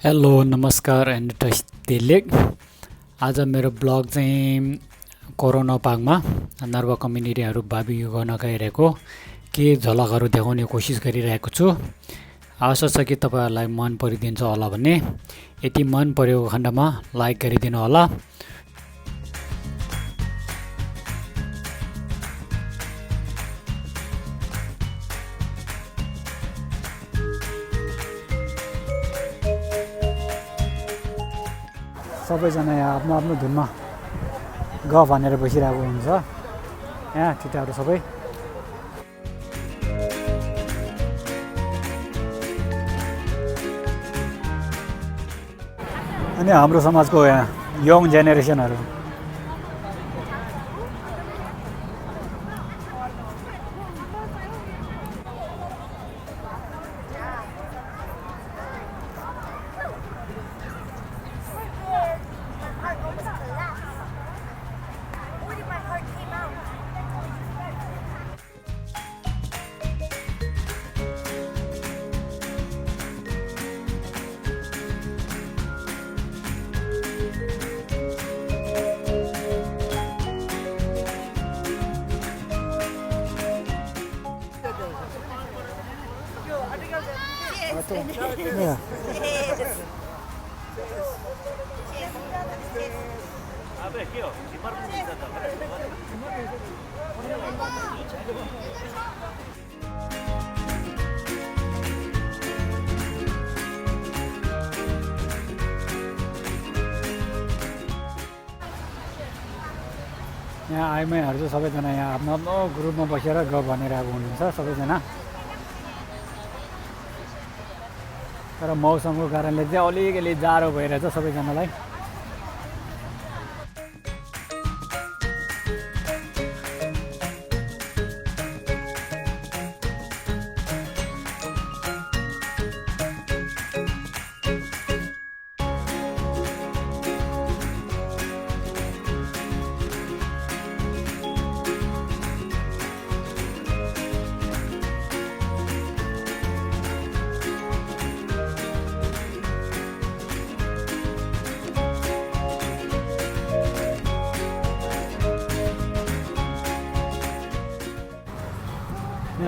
Hello नमस्कार and Delhi आज मेरो ब्लग चाहिँ कोरोना पागमा नर्वा कम्युनिटीहरू बार्बिक्यू गर्न गइरहेको के झलकहरू देखाउने कोसिस गरिरहेको छु। आशा छ कि तपाईहरुलाई मन परिदिन्छ होला भन्ने। यदि मन परेको खण्डमा लाइक गरिदिनु होला। सबैजना यहाँ आफ्नो आफ्नो धुनमा ग भनेर बसिरहेको हुन्छ। यहाँ ठिटाहरू सबै अनि हाम्रो समाजको यहाँ यङ जेनेरेसनहरू यहाँ आइमाईहरू चाहिँ सबैजना यहाँ आफ्नो आफ्नो ग्रुपमा बसेर ग भनिरहेको हुनुहुन्छ सबैजना। तर मौसमको कारणले चाहिँ अलिकति जाडो भइरहेछ सबैजनालाई।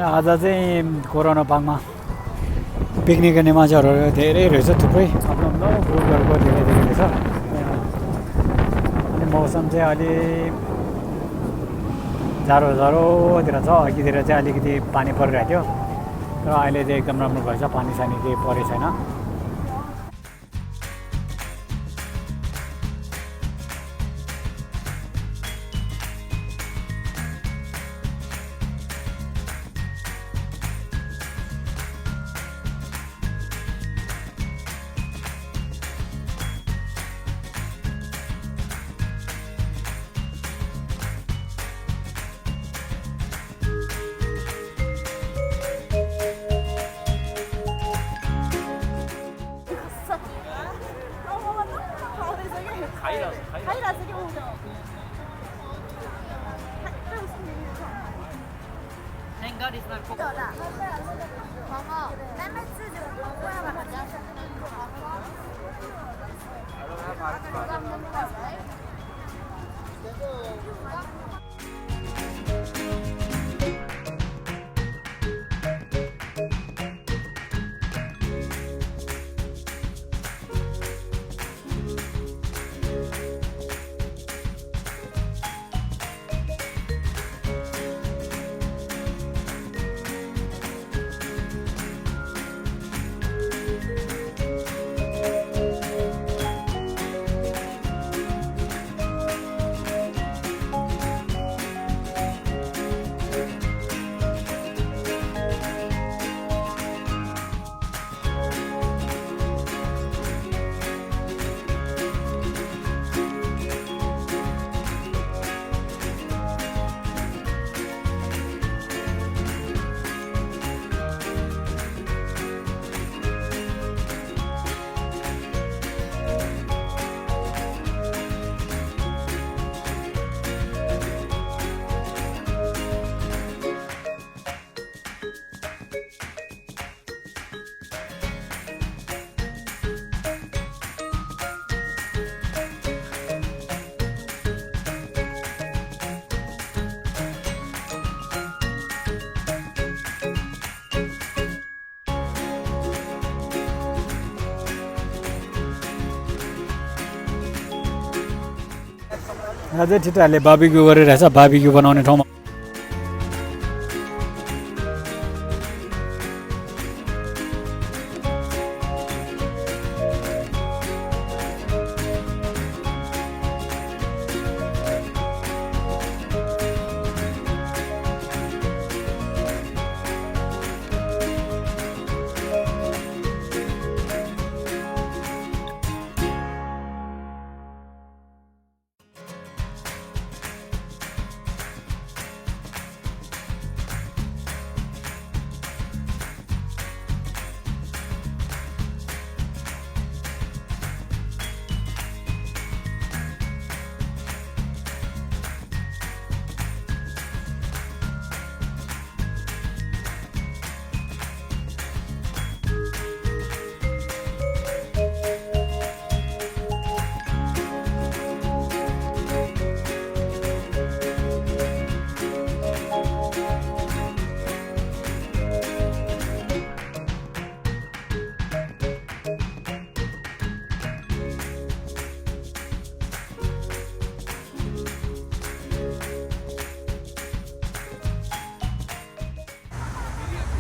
आज चाहिँ कोरोना पागमा पिकनिक गर्ने मान्छेहरू धेरै रहेछ, थुप्रै आफ्नो आफ्नो ग्रुपहरूको धेरै रहेछ। अनि मौसम चाहिँ अलि जाडोतिर छ। अघितिर चाहिँ अलिकति पानी परिरहेको थियो, तर अहिले चाहिँ एकदम राम्रो भएछ, पानी सानी केही परेको छैन। अझै ठिटाहरूले बार्बिक्यू गरिरहेछ बार्बिक्यू बनाउने ठाउँमा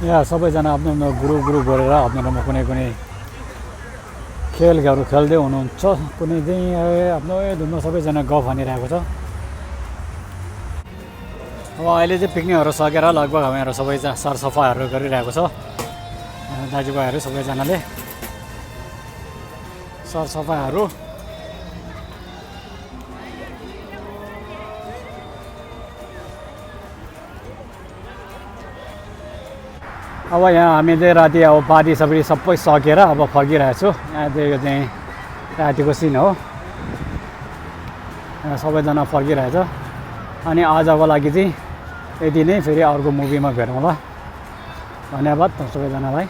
यहाँ सबैजना आफ्नो आफ्नो ग्रुप गरेर आफ्नो आफ्नो कुनै कुनै खेलहरू खेल्दै हुनुहुन्छ कुनै चाहिँ आफ्नो धुनमा सबैजना गफ हानिरहेको छ अब अहिले चाहिँ पिकनिकहरू सकेर लगभग हामीहरू सबै सरसफाइहरू गरिरहेको छ दाजुभाइहरू सबैजनाले सरसफाइहरू अब यहाँ हामी चाहिँ राति अब पार्टी सबै सकेर अब फर्किरहेछु यहाँ चाहिँ यो चाहिँ रातिको सिन हो यहाँ सबैजना फर्किरहेछ अनि आजको लागि चाहिँ यति नै फेरि अर्को मुभीमा भेटौँला धन्यवाद सबैजनालाई